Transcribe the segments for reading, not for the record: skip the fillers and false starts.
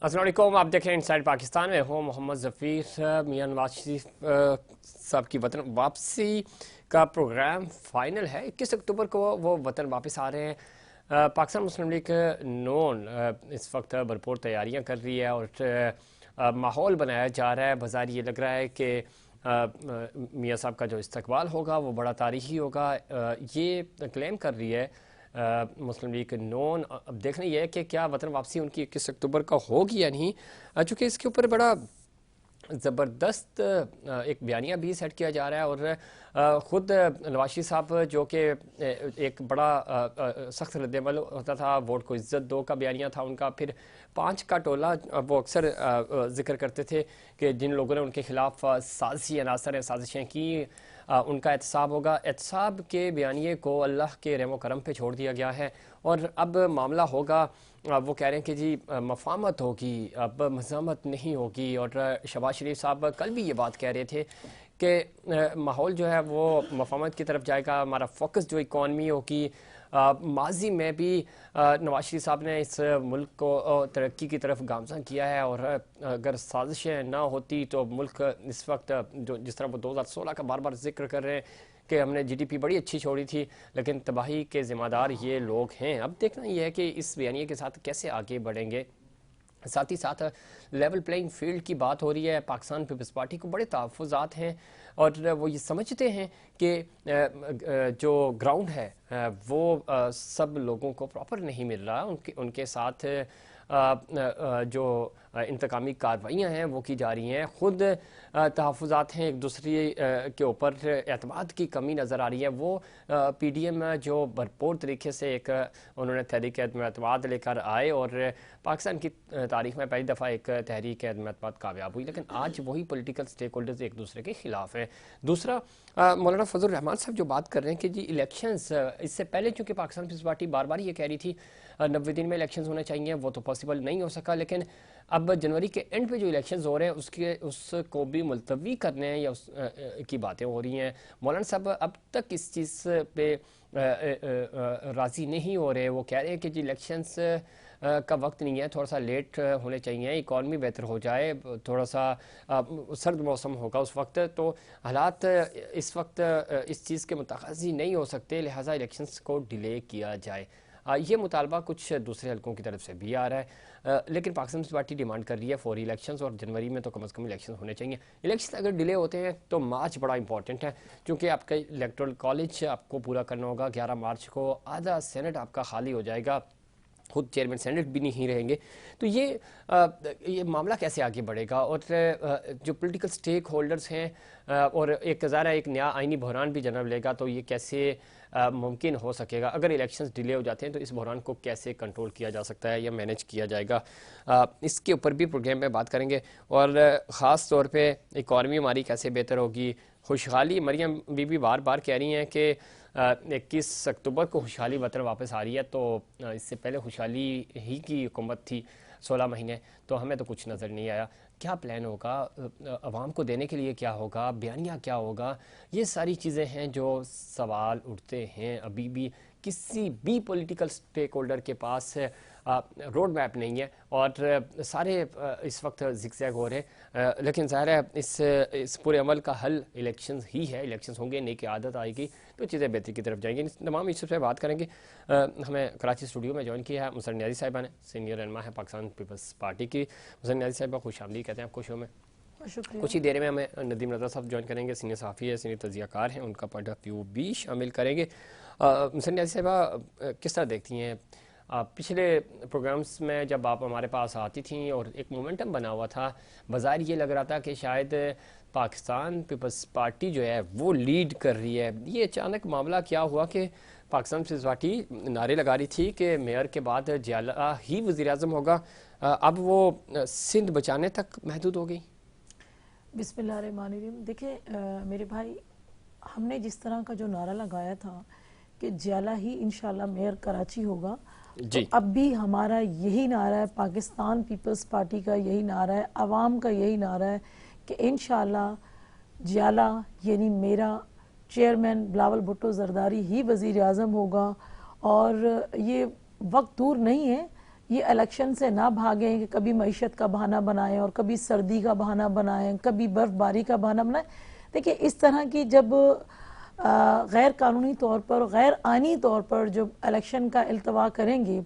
अस्सलाम वालेकुम। आप देख रहे हैं इनसाइड पाकिस्तान में हूँ मोहम्मद ज़फ़ीर। मियां नवाज शरीफ साहब की वतन वापसी का प्रोग्राम फाइनल है। 21 अक्टूबर को वो वतन वापस आ रहे हैं। पाकिस्तान मुस्लिम लीग नून इस वक्त भरपूर तैयारियां कर रही है और माहौल बनाया जा रहा है। बाज़ार ये लग रहा है कि मियां साहब का जो इस्तकबाल होगा वो बड़ा तारीखी होगा। ये क्लेम कर रही है मुस्लिम लीग नून। अब देखना यह है कि क्या वतन वापसी उनकी 21 अक्टूबर का होगी या नहीं, चूँकि इसके ऊपर बड़ा ज़बरदस्त एक बयानिया भी सेट किया जा रहा है। और ख़ुद नवाज शरीफ साहब जो कि एक बड़ा सख्त रद्दअमल होता था, वोट को इज़्ज़त दो का बयानिया था उनका। फिर 5 का टोला वो अक्सर जिक्र करते थे कि जिन लोगों ने उनके खिलाफ साजिशी अनासर हैं, साजिशें की, उनका एहतसाब होगा। एहतसाब के बयानिए को अल्लाह के रहम करम पे छोड़ दिया गया है और अब मामला होगा। वो कह रहे हैं कि जी मफामत होगी, अब मज़ामत नहीं होगी। और शहबाज शरीफ साहब कल भी ये बात कह रहे थे कि माहौल जो है वो मफामत की तरफ जाएगा, हमारा फोकस जो इकॉनमी होगी। माजी में भी नवाज शरीफ साहब ने इस मुल्क को तरक्की की तरफ गामज़न किया है और अगर साजिशें ना होती तो मुल्क इस वक्त जो जिस तरह वो 2016 का बार बार जिक्र कर रहे हैं कि हमने जीडीपी बड़ी अच्छी छोड़ी थी, लेकिन तबाही के ज़िम्मेदार ये लोग हैं। अब देखना यह है कि इस बयानिए के साथ कैसे आगे बढ़ेंगे। साथ ही साथ लेवल प्लेइंग फील्ड की बात हो रही है। पाकिस्तान पीपल्स पार्टी को बड़े तहफ़्फ़ुज़ात हैं और वो ये समझते हैं कि जो ग्राउंड है वो सब लोगों को प्रॉपर नहीं मिल रहा। उनके साथ जो इंतकामी कार्रवाइयाँ हैं वो की जा रही हैं। ख़ुद तहफ़्फ़ुज़ात हैं, एक दूसरे के ऊपर एतमाद की कमी नज़र आ रही है। वो पीडीएम जो भरपूर तरीके से एक उन्होंने तहरीक एतमाद लेकर आए और पाकिस्तान की तारीख में पहली दफ़ा एक तहरीक एतमाद कामयाब हुई, लेकिन आज वही पॉलिटिकल स्टेक होल्डर्स एक दूसरे के खिलाफ हैं। दूसरा, मौलाना फजल रहमान साहब जो बात कर रहे हैं कि जी इलेक्शंस, इससे पहले चूँकि पाकिस्तान पीपल्स पार्टी बार बार ये कह रही थी 90 दिन में इलेक्शंस होने चाहिए, वो तो पॉसिबल नहीं हो सका। लेकिन अब जनवरी के एंड पे जो इलेक्शंस हो रहे हैं उसको भी मुलतवी करने हैं या उस की बातें हो रही हैं। मौलाना साहब अब तक इस चीज़ पे राज़ी नहीं हो रहे। वो कह रहे हैं कि जी इलेक्शंस का वक्त नहीं है, थोड़ा सा लेट होने चाहिए, इकॉनमी बेहतर हो जाए, थोड़ा सा सर्द मौसम होगा उस वक्त, तो हालात इस वक्त इस चीज़ के मुतख़ज़ी नहीं हो सकते, लिहाजा इलेक्शंस को डिले किया जाए। ये मुतालबा कुछ दूसरे हलकों की तरफ से भी आ रहा है। लेकिन पाकिस्तान पीपल्स पार्टी डिमांड कर रही है फौरी इलेक्शंस और जनवरी में तो कम से कम इलेक्शन होने चाहिए। इलेक्शन अगर डिले होते हैं तो मार्च बड़ा इंपॉर्टेंट है, क्योंकि आपका इलेक्टोरल कॉलेज आपको पूरा करना होगा। 11 मार्च को आधा सेनेट आपका खाली हो जाएगा, खुद चेयरमैन सेनेट भी नहीं रहेंगे। तो ये मामला कैसे आगे बढ़ेगा। और जो पॉलिटिकल स्टेक होल्डर्स हैं और एक ज़ाहिर है एक नया आइनी बहरान भी जन्म लेगा, तो ये कैसे मुमकिन हो सकेगा। अगर इलेक्शंस डिले हो जाते हैं तो इस बहरान को कैसे कंट्रोल किया जा सकता है या मैनेज किया जाएगा, इसके ऊपर भी प्रोग्राम में बात करेंगे। और ख़ास तौर पे इकॉनमी हमारी कैसे बेहतर होगी। खुशहाली, मरियम बीबी बार बार कह रही हैं कि 21 अक्टूबर को खुशहाली वतन वापस आ रही है, तो इससे पहले खुशहाली ही की हुकूमत थी 16 महीने, तो हमें तो कुछ नज़र नहीं आया। क्या प्लान होगा, आवाम को देने के लिए क्या होगा, बयानिया क्या होगा, ये सारी चीज़ें हैं जो सवाल उठते हैं। अभी भी किसी भी पॉलिटिकल स्टेक होल्डर के पास रोड मैप नहीं है और सारे इस वक्त जिगजैग हो रहे हैं। लेकिन ज़ाहिर है इस पूरे अमल का हल इलेक्शंस ही है। इलेक्शंस होंगे, नई की आदत आएगी तो चीज़ें बेहतरी की तरफ जाएंगी। तमाम इस पे बात करेंगे। हमें कराची स्टूडियो में ज्वाइन किया है मुसर न्याज़ी साहिबा ने, सीनियर रहनुमा है पाकिस्तान पीपल्स पार्टी की। मुसर न्याज़ी साहिबा खुशामदीद कहते हैं आपको शो में। कुछ ही देर में हमें नदीम रज़ा साहब ज्वाइन करेंगे, सीनियर सहाफ़ी है, सीनियर तजियाकार हैं, उनका पॉइंट ऑफ व्यू भी शामिल करेंगे। मुसर न्याज़ी साहिबा किस तरह देखती हैं, पिछले प्रोग्राम्स में जब आप हमारे पास आती थी और एक मोमेंटम बना हुआ था, बाज़ार ये लग रहा था कि शायद पाकिस्तान पीपल्स पार्टी जो है वो लीड कर रही है। ये अचानक मामला क्या हुआ कि पाकिस्तान पीपल्स पार्टी नारे लगा रही थी कि मेयर के बाद जियाला ही वज़ीर आज़म होगा, अब वो सिंध बचाने तक महदूद हो गई। बिस्मिल्लाहिर्रहमानिर्रहीम। देखिए मेरे भाई, हमने जिस तरह का जो नारा लगाया था कि जियाला ही इंशाल्लाह मेयर कराची होगा, तो अब भी हमारा यही नारा है, पाकिस्तान पीपल्स पार्टी का यही नारा है, आवाम का यही नारा है कि इंशाल्लाह जियाला यानी मेरा चेयरमैन बिलावल भुट्टो जरदारी ही वज़ीर आज़म होगा। और ये वक्त दूर नहीं है ये इलेक्शन से ना भागें कि कभी मईशत का बहाना बनाएं और कभी सर्दी का बहाना बनाएं, कभी बर्फबारी का बहाना बनाएं। देखिए, इस तरह की जब गैर कानूनी तौर पर, गैर आनी तौर पर जब इलेक्शन का इल्तवा करेंगे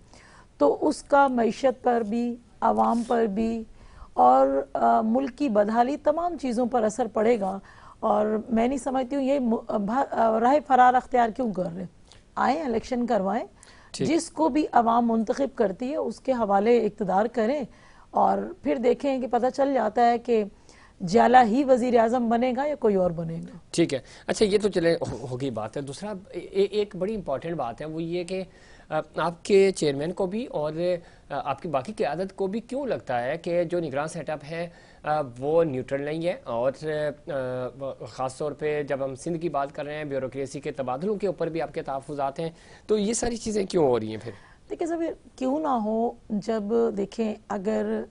तो उसका मईशत पर भी, आवाम पर भी और मुल्क की बदहाली, तमाम चीज़ों पर असर पड़ेगा। और मैं नहीं समझती हूँ ये राह फरार अख्तियार क्यों कर रहे। आए इलेक्शन करवाएं, जिसको भी अवाम मुंतखब करती है उसके हवाले इक़्तिदार करें और फिर देखें कि पता चल जाता है कि जाला ही वजीर आज़म बनेगा या कोई और बनेगा। ठीक है, अच्छा ये तो चले होगी बात है। दूसरा एक बड़ी इंपॉर्टेंट बात है वो ये कि आपके चेयरमैन को भी और आपकी बाकी क़यादत को भी क्यों लगता है कि जो निगरान सेटअप है वो न्यूट्रल नहीं है, और ख़ास तौर पे जब हम सिंध की बात कर रहे हैं, ब्यूरोक्रेसी के तबादलों के ऊपर भी आपके तहफ़्फ़ुज़ात हैं, तो ये सारी चीज़ें क्यों हो रही हैं? फिर देखिए सब क्यों ना हो, जब देखें अगर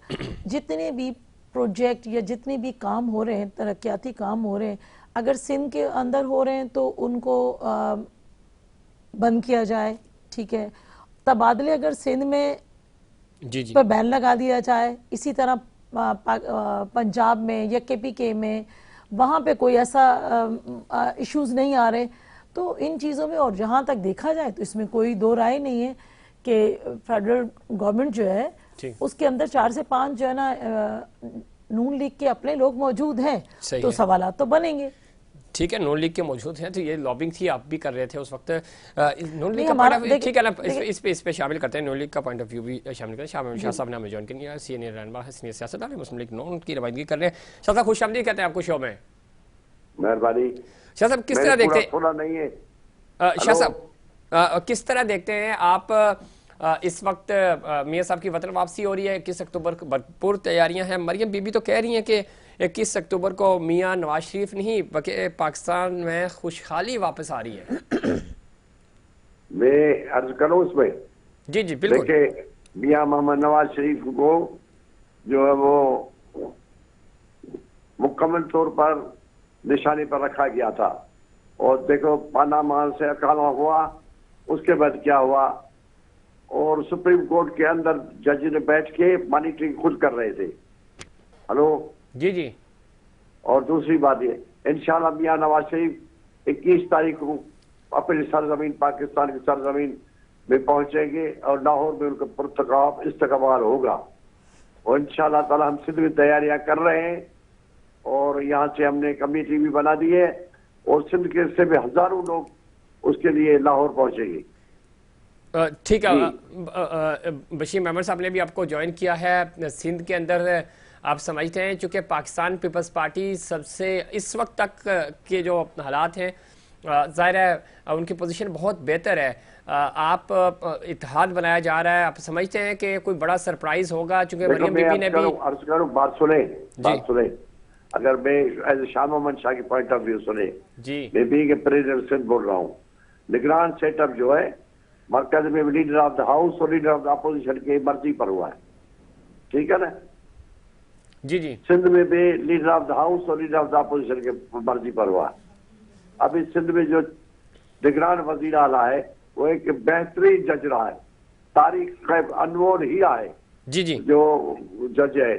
जितने भी प्रोजेक्ट या जितने भी काम हो रहे हैं, तरक्याती काम हो रहे हैं, अगर सिंध के अंदर हो रहे हैं तो उनको बंद किया जाए, ठीक है। तबादले अगर सिंध में जी पर बैन लगा दिया जाए, इसी तरह पंजाब में या केपीके में वहाँ पे कोई ऐसा इश्यूज नहीं आ रहे, तो इन चीज़ों में, और जहाँ तक देखा जाए तो इसमें कोई दो राय नहीं है कि फेडरल गवर्नमेंट जो है उसके अंदर 4 से 5 जो है ना नून लीग के अपने लोग मौजूद हैं, तो सवालात तो बनेंगे। ठीक है, नून लीग के मौजूद हैं, तो ये लॉबिंग थी, आप भी कर रहे थे उस वक्त। नून लीग का पॉइंट ऑफ व्यू, ठीक है ना, इस पे शामिल करते हैं, नून लीग का पॉइंट ऑफ व्यू भी शामिल करें। शाह साहब ने हमें ज्वाइन किया, सीनियर रहनुमा है, सीनियर सियासतदान है, मुस्लिम लीग नून की नुमाइंदगी कर रहे हैं। शाह साहब खुश आमदीद कहते हैं आपको शो में। मेहरबानी। शाह साहब किस तरह देखते हैं, नहीं है शाह साहब किस तरह देखते हैं आप इस वक्त मियां साहब की वतन वापसी हो रही है, 21 अक्टूबर को भरपूर तैयारियां हैं। मरियम बीबी तो कह रही हैं कि 21 अक्टूबर को मियां नवाज शरीफ नहीं बल्कि पाकिस्तान में खुशहाली वापस आ रही है। मैं अर्ज करूं इसमें? जी जी बिल्कुल। देखिए, मियां मोहम्मद नवाज शरीफ को जो है वो मुकम्मल तौर पर निशाने पर रखा गया था, और देखो पानामा से अकाला हुआ, उसके बाद क्या हुआ, और सुप्रीम कोर्ट के अंदर जज ने बैठ के मॉनिटरिंग खुद कर रहे थे। हेलो जी जी। और दूसरी बात ये, इंशाल्लाह मियां नवाज शरीफ 21 तारीख को अपनी सरजमीन, पाकिस्तान की सरजमीन में पहुंचेंगे और लाहौर में उनका पुरतकाब इस्तकबाल होगा। और इंशाल्लाह ताला हम सिंध में तैयारियां कर रहे हैं, और यहाँ से हमने कमेटी भी बना दी है, और सिंध के से भी हजारों लोग उसके लिए लाहौर पहुंचेंगे। ठीक है, बशीर मेमन साहब ने भी आपको ज्वाइन किया है। सिंध के अंदर आप समझते हैं चूँकि पाकिस्तान पीपल्स पार्टी सबसे इस वक्त तक के जो हालात हैं, ज़ाहिर है उनकी पोजीशन बहुत बेहतर है, आप इत्तेहाद बनाया जा रहा है, आप समझते हैं कि कोई बड़ा सरप्राइज होगा? चूँकि मरियम बीबी ने भी बात सुने, अगर मैं एज शाह मोहम्मद शाह की पॉइंट ऑफ व्यू सुने जी, मैं भी के प्रेसिडेंट सिंध बोल रहा हूँ। निगरान सेटअप जो है मरकज में लीडर ऑफ द हाउस और लीडर ऑफ द अपोजिशन की मर्जी पर हुआ है, ठीक है ना? जी जी। सिंध में भी लीडर ऑफ द हाउस और लीडर ऑफ द अपोजिशन के मर्जी पर हुआ है। अभी सिंध में जो निगरान वजीर आला है वो एक बेहतरीन जज रहा है, तारीख अनमोल ही है जी जी, जो जज है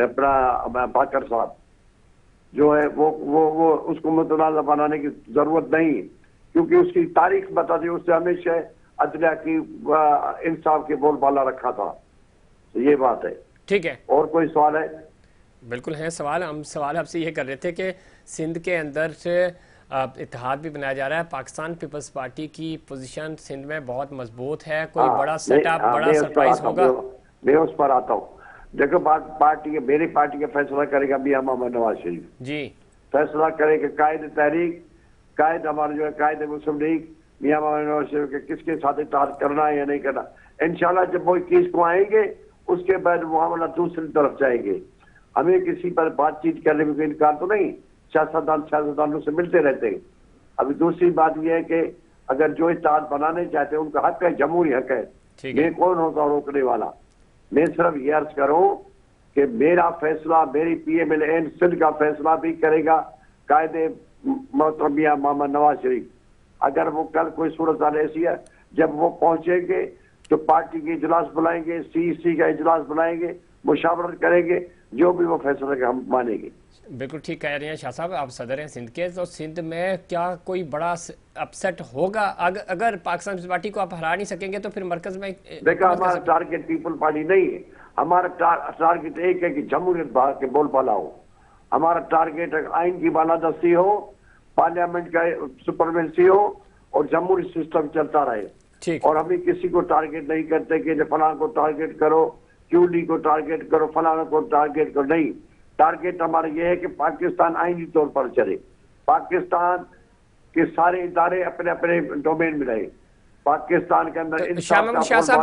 अपना भाकर साहब जो है वो उसको मुतनाज़ा बनाने की जरूरत नहीं, क्योंकि उसकी तारीख बता दी, उससे हमेशा अदलिया की इंसाफ के बोलबाला रखा था। तो ये बात है। ठीक है, और कोई सवाल है? बिल्कुल है सवाल। हम सवाल आपसे ये कर रहे थे कि सिंध के अंदर से इत्तेहाद भी बनाया जा रहा है, पाकिस्तान पीपल्स पार्टी की पोजीशन सिंध में बहुत मजबूत है, कोई बड़ा सेटअप, बड़ा सरप्राइज होगा? मैं उस पर आता हूँ। देखो पार्टी के, मेरी पार्टी का फैसला करेगा मियां मोहम्मद नवाज शरीफ जी, फैसला करेगा कायद तहरीक, कायद हमारे जो है कायद मुस्लिम लीग, मियां मोहम्मद नवाज शरीफ के किसके साथ इत्तेहाद करना है या नहीं करना। इंशाल्लाह जब वो 21 को आएंगे उसके बाद मामला दूसरी तरफ जाएंगे। हमें किसी पर बातचीत करने में कोई इनकार तो नहीं, सियासतदानों से मिलते रहते हैं। अभी दूसरी बात यह है कि अगर जो इत्तेहाद बनाने चाहते हैं उनका हक है, जमहूरी हक है, मैं कौन होता रोकने वाला। मैं सिर्फ ये अर्ज करूं कि मेरा फैसला, मेरी PMLN सिंध का फैसला भी करेगा कायदे मोहतरम मियां मोहम्मद नवाज शरीफ। अगर वो कल कोई सूरत हाल ऐसी है जब वो पहुंचेंगे तो पार्टी के इजलास बुलाएंगे, CEC का इजलास बुलाएंगे, मुशावरत करेंगे, जो भी वो फैसला हम मानेंगे। बिल्कुल ठीक कह रहे हैं शाह साहब, आप सदर हैं सिंध के, तो सिंध में क्या कोई बड़ा अपसेट होगा? अगर पाकिस्तान पीपल्स पार्टी को आप हरा नहीं सकेंगे तो फिर मरकज में देखा, हमारा टारगेट पीपल पार्टी नहीं है। हमारा टारगेट एक है कि जमहूरियत के बोलबाला हो। हमारा टारगेट आइन की बालादस्ती हो, पार्लियामेंट का सुपरमेंसी हो और जमहूरी सिस्टम चलता रहे। ठीक। और हम किसी को टारगेट नहीं करते कि फलां को टारगेट करो, QD को टारगेट करो, फलाना को टारगेट करो, नहीं। टारगेट हमारा यह है कि पाकिस्तान आईनी तौर पर चले, पाकिस्तान के सारे इदारे अपने अपने डोमेन में रहे, पाकिस्तान के अंदर शाह साहब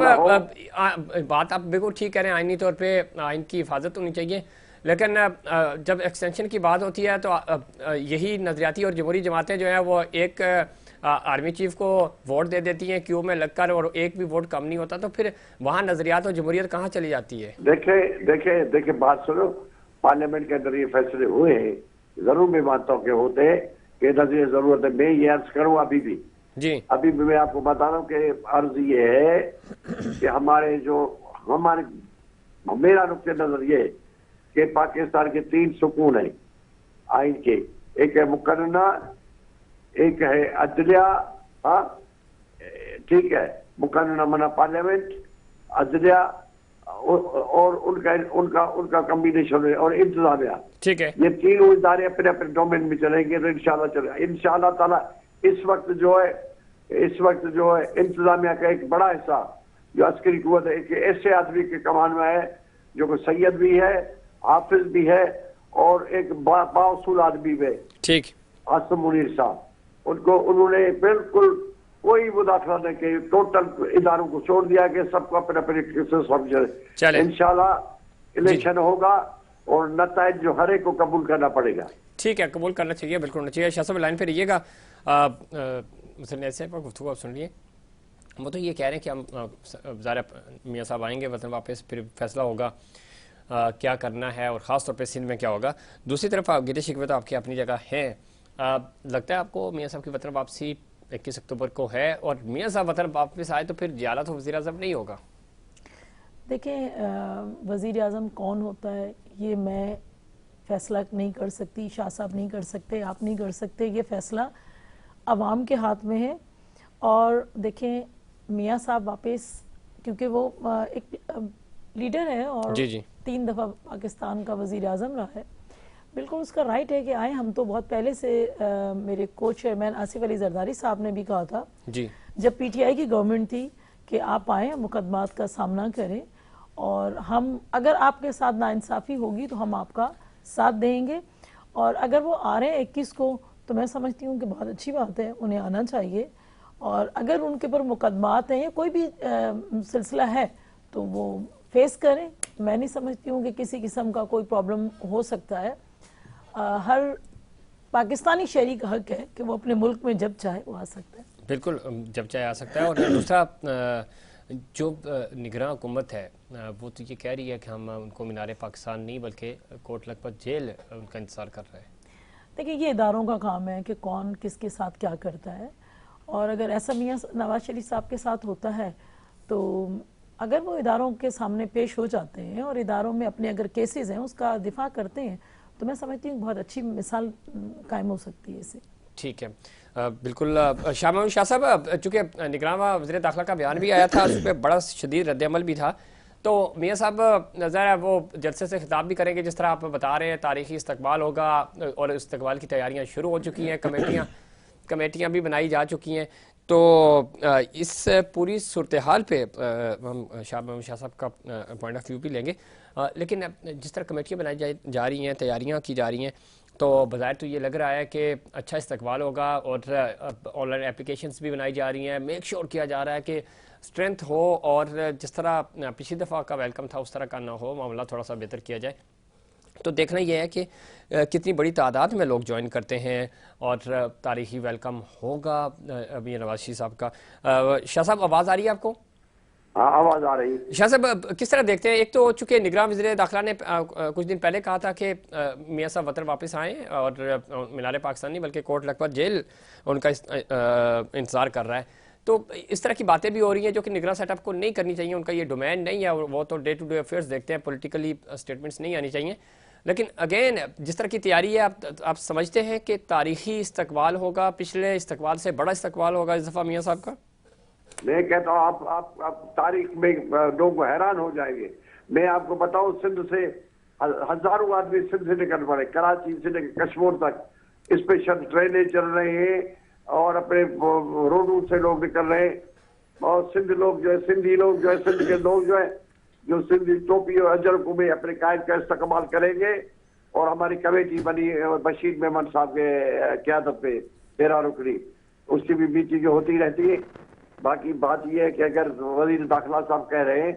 बात आप बिल्कुल ठीक कह रहे हैं, आईनी तौर पे आइन की हिफाजत होनी चाहिए, लेकिन जब एक्सटेंशन की बात होती है तो यही नजरियाती और जमहूरी जमातें जो हैं वो एक आर्मी चीफ को वोट दे देती हैं क्यू में लगकर, और एक भी वोट कम नहीं होता, तो फिर वहाँ नजरियात और जमहूरियत कहाँ चली जाती है? देखे बात सुनो, पार्लियामेंट के अंदर ये फैसले हुए हैं, जरूर मैं मानता हूँ कि होते हैं कि नजरिए जरूरत है। मैं ये अर्ज करूँ अभी भी मैं आपको बता रहा हूँ कि अर्ज ये है कि मेरा नुक्ते नजर ये कि पाकिस्तान के 3 सुकून है आइन के, एक है मुकन्ना, एक है अदलिया, ठीक है, मुकन्ना मना पार्लियामेंट, अदलिया और उनका कम्बिनेशन है, और इंतजामिया, ठीक है। ये तीनों इदारे अपने अपने डोमेन में चलेंगे तो इंशाल्लाह चलेगा। इंशाल्लाह ताला इस वक्त जो है इंतजामिया का एक बड़ा हिस्सा जो अस्करी कुव्वत है, एक ऐसे आदमी के कमान में है जो को सैयद भी है, हाफिज भी है, और एक बाउसूल आदमी भी है, ठीक, आसम मुनीर साहब। उन्होंने बिल्कुल कोई मुदाखला नहीं की, टोटल इदारों को छोड़ दिया कि सबको अपने अपने इंशाल्लाह इलेक्शन होगा और नताइज जो हर एक को कबूल करना पड़ेगा। ठीक है, कबूल करना चाहिए, बिल्कुल होना चाहिए। शाह साहब लाइन पे रहिएगा, ऐसे पर गुफ्तगू आप सुन लिए। वो तो ये कह रहे हैं कि हम ज़ाहिर मियाँ साहब आएंगे वतन वापस, फिर फैसला होगा क्या करना है और ख़ास तौर पे सिंध में क्या होगा। दूसरी तरफ गिले शिकवे तो आपकी अपनी जगह हैं, लगता है आपको मियाँ साहब की वतन वापसी 21 अक्टूबर को है, और मियाँ साहब वतन वापस आए तो फिर जियाला तो वज़ीर आज़म नहीं होगा? देखें, वज़ीर आज़म कौन होता है ये मैं फ़ैसला नहीं कर सकती, शाह साहब नहीं कर सकते, आप नहीं कर सकते, ये फ़ैसला अवाम के हाथ में है। और देखें, मियाँ साहब वापस, क्योंकि वो एक लीडर है और 3 दफ़ा पाकिस्तान का वज़ीर आज़म रहा है, बिल्कुल उसका राइट है कि आए। हम तो बहुत पहले से मेरे को चेयरमैन आसिफ अली जरदारी साहब ने भी कहा था जब PTI की गवर्नमेंट थी कि आप आए, मुकदमात का सामना करें, और हम अगर आपके साथ नाइंसाफ़ी होगी तो हम आपका साथ देंगे। और अगर वो आ रहे हैं 21 को तो मैं समझती हूँ कि बहुत अच्छी बात है, उन्हें आना चाहिए। और अगर उनके ऊपर मुकदमात हैं या कोई भी सिलसिला है तो वो फेस करें। मैं नहीं समझती हूँ कि किसी किस्म का कोई प्रॉब्लम हो सकता है। हर पाकिस्तानी शहरी का हक है कि वो अपने मुल्क में जब चाहे वो आ सकता है, बिल्कुल जब चाहे आ सकता है। और दूसरा जो निगरान हुकूमत है वो तो ये कह रही है कि हम उनको मीनार पाकिस्तान नहीं बल्कि कोट लखपत जेल उनका इंतज़ार कर रहे हैं। देखिए, ये इदारों का काम है कि कौन किसके साथ क्या करता है, और अगर ऐसा मियाँ नवाज शरीफ साहब के साथ होता है तो अगर वो इदारों के सामने पेश हो जाते हैं और इदारों में अपने अगर केसेस हैं उसका दिफा करते हैं तो मैं समझती हूँ बहुत अच्छी मिसाल कायम हो सकती है इससे। ठीक है, बिल्कुल। शाह साहब, चूँकि निगरान वज़ीर दाखिला का बयान भी आया था, उस पर बड़ा शदीद रद्दअमल भी था, तो मियाँ साहब ज़रा वो जलसे से खिताब भी करेंगे जिस तरह आप बता रहे हैं, तारीखी इस्तकबाल होगा और इस्तकबाल की तैयारियाँ शुरू हो चुकी हैं, कमेटियाँ भी बनाई जा चुकी हैं। तो इस पूरी सूरत हाल पे हम शाह साहब का पॉइंट ऑफ व्यू भी लेंगे, लेकिन जिस तरह कमेटियाँ बनाई जा रही हैं, तैयारियाँ की जा रही हैं, तो बज़ाहिर तो ये लग रहा है कि अच्छा इस्तकबाल होगा और ऑनलाइन एप्लीकेशंस भी बनाई जा रही हैं, मेक श्योर किया जा रहा है कि स्ट्रेंथ हो और जिस तरह पिछली दफ़ा का वेलकम था उस तरह का ना हो, मामला थोड़ा सा बेहतर किया जाए। तो देखना यह है कि कितनी बड़ी तादाद में लोग ज्वाइन करते हैं और तारीखी वेलकम होगा अभी नवाज शरीफ साहब का। शाह साहब, आवाज़ आ रही है आपको? आवाज़ आ रही है। शाह साहब, किस तरह देखते हैं? एक तो चूँकि निगरान वज़ीर दाखिला ने कुछ दिन पहले कहा था कि मियाँ साहब वतन वापस आएँ और मीनार पाकिस्तान नहीं बल्कि कोट लखपत जेल उनका इंतज़ार कर रहा है, तो इस तरह की बातें भी हो रही हैं जो कि निगरान सेटअप को नहीं करनी चाहिए, उनका ये डोमेन नहीं है, वो तो डे टू डे अफेयर्स देखते हैं, पॉलिटिकली स्टेटमेंट्स नहीं आनी चाहिए। लेकिन अगेन जिस तरह की तैयारी है, आप समझते हैं कि तारीखी इस्तकबाल होगा, पिछले इस्तकबाल से बड़ा इस्तकबाल होगा इस दफ़ा मियाँ साहब का? मैं कहता हूँ आप तारीख में लोग हैरान हो जाएंगे। मैं आपको बताऊं, सिंध से हजारों आदमी सिंध से निकल पड़े, कराची से लेकर कश्मीर तक स्पेशल ट्रेनें चल रही हैं और अपने रोडों से लोग निकल रहे हैं। और सिंध लोग जो है, सिंधी लोग जो है, सिंध के लोग जो है, जो सिंधी टोपी और अजर को भी अपने कायद का इस्तेमाल करेंगे। और हमारी कमेटी बनी बशीर मेमन साहब के क़यादत पे 13 रुकनी, उसकी भी मीटिंग होती रहती है। बाकी बात यह है कि अगर वज़ीर दाखिला साहब कह रहे हैं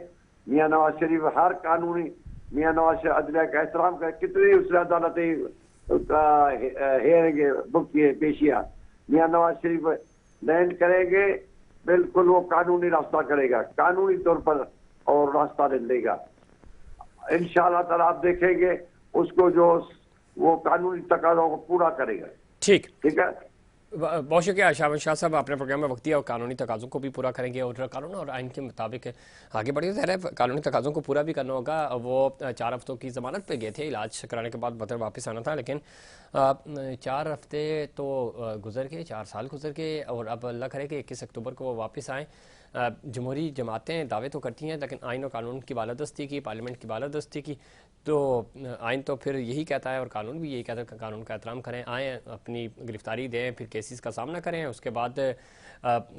मियां नवाज शरीफ हर कानूनी मियां नवाज शरीफ अदलिया का एहतराम कर, कितनी उसने अदालतें हेयरिंग बुक किए, पेशियां मियां नवाज शरीफ लैंड करेंगे, बिल्कुल वो कानूनी रास्ता करेगा, कानूनी तौर पर और रास्ता देगा इंशाअल्लाह ताला। आप देखेंगे उसको जो वो कानूनी तकाज़ों को पूरा करेगा। ठीक है, बहुत शुक्रिया शाह साहब, अपने प्रोग्राम में वक्त दिया और कानूनी तकाज़ों को भी पूरा करेंगे और कानून और आइन के मुताबिक आगे बढ़े। ज़ाहिर है कानूनी तकाज़ों को पूरा भी करना होगा। वो 4 हफ्तों की ज़मानत पे गए थे, इलाज कराने के बाद वतन वापस आना था, लेकिन 4 हफ्ते तो गुजर गए, 4 साल गुजर गए और अब अल्लाह करे कि 21 अक्टूबर को वो वापस आएँ। जमहूरी जमातें दावे तो करती हैं, लेकिन आइन और कानून की बालादस्ती की, पार्लियामेंट की बालादस्ती की, तो आइन तो फिर यही कहता है और कानून भी यही कहता है कि कानून का एहतराम करें, आएँ, अपनी गिरफ्तारी दें, फिर केसेस का सामना करें, उसके बाद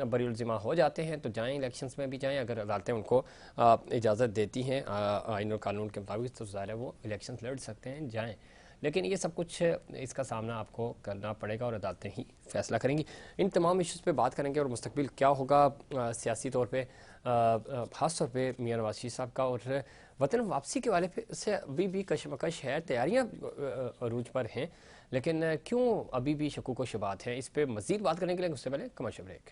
बरी उल्ज़िमा हो जाते हैं तो जाएँ, इलेक्शंस में भी जाएँ। अगर अदालतें उनको इजाज़त देती हैं आइन और कानून के मुताबिक, तो ज़ाहिर है वो इलेक्शंस लड़ सकते हैं, जाएँ। लेकिन ये सब कुछ इसका सामना आपको करना पड़ेगा और अदालतें ही फैसला करेंगी। इन तमाम इश्यूज़ पे बात करेंगे और मुस्तकबिल क्या होगा सियासी तौर पे, ख़ास तौर पे मियां नवाज शरीफ साहब का, और वतन वापसी के वाले से अभी भी कशमकश है, तैयारियां अरूज पर हैं, लेकिन क्यों अभी भी शकूक व शुबात हैं। इस पर मज़ीद बात करने के लिए उससे पहले कमर्शियल ब्रेक।